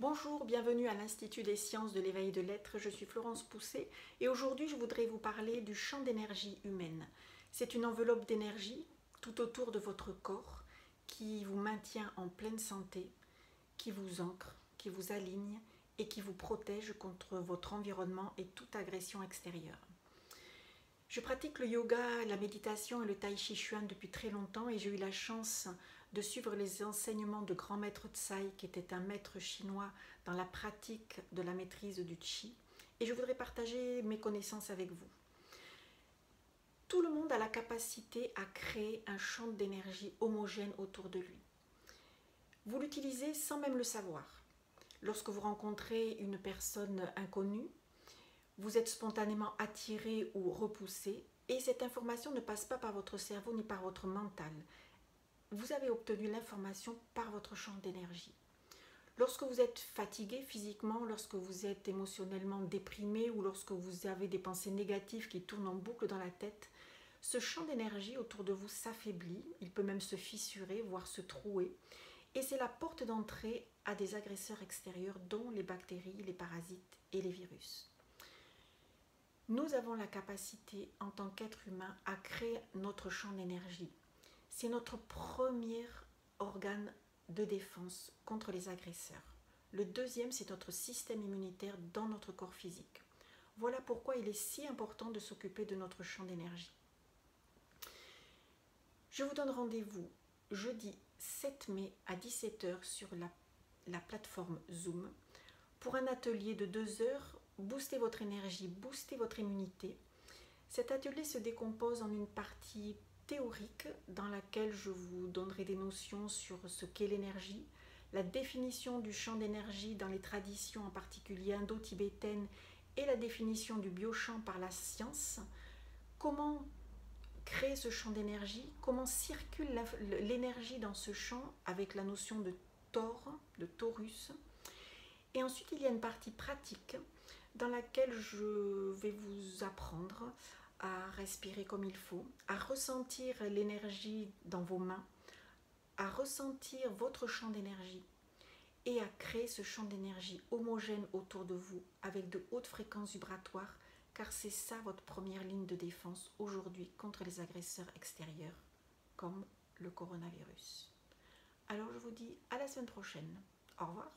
Bonjour, bienvenue à l'Institut des sciences de l'éveil de l'être. Je suis Florence Pousset et aujourd'hui je voudrais vous parler du champ d'énergie humaine. C'est une enveloppe d'énergie tout autour de votre corps qui vous maintient en pleine santé, qui vous ancre, qui vous aligne et qui vous protège contre votre environnement et toute agression extérieure. Je pratique le yoga, la méditation et le tai chi chuan depuis très longtemps et j'ai eu la chance de suivre les enseignements de grand maître Tsai qui était un maître chinois dans la pratique de la maîtrise du chi et je voudrais partager mes connaissances avec vous. Tout le monde a la capacité à créer un champ d'énergie homogène autour de lui. Vous l'utilisez sans même le savoir. Lorsque vous rencontrez une personne inconnue, vous êtes spontanément attiré ou repoussé et cette information ne passe pas par votre cerveau ni par votre mental. Vous avez obtenu l'information par votre champ d'énergie. Lorsque vous êtes fatigué physiquement, lorsque vous êtes émotionnellement déprimé ou lorsque vous avez des pensées négatives qui tournent en boucle dans la tête, ce champ d'énergie autour de vous s'affaiblit, il peut même se fissurer, voire se trouer. Et c'est la porte d'entrée à des agresseurs extérieurs dont les bactéries, les parasites et les virus. Nous avons la capacité en tant qu'être humain à créer notre champ d'énergie. C'est notre premier organe de défense contre les agresseurs. Le deuxième, c'est notre système immunitaire dans notre corps physique. Voilà pourquoi il est si important de s'occuper de notre champ d'énergie. Je vous donne rendez-vous jeudi 7 mai à 17 h sur la plateforme Zoom pour un atelier de 2 heures. Booster votre énergie, booster votre immunité. Cet atelier se décompose en une partie théorique dans laquelle je vous donnerai des notions sur ce qu'est l'énergie, la définition du champ d'énergie dans les traditions en particulier indo-tibétaines et la définition du biochamp par la science, comment créer ce champ d'énergie, comment circule l'énergie dans ce champ avec la notion de torus. Et ensuite, il y a une partie pratique dans laquelle je vais vous apprendre à respirer comme il faut, à ressentir l'énergie dans vos mains, à ressentir votre champ d'énergie et à créer ce champ d'énergie homogène autour de vous avec de hautes fréquences vibratoires, car c'est ça votre première ligne de défense aujourd'hui contre les agresseurs extérieurs comme le coronavirus. Alors je vous dis à la semaine prochaine. Au revoir.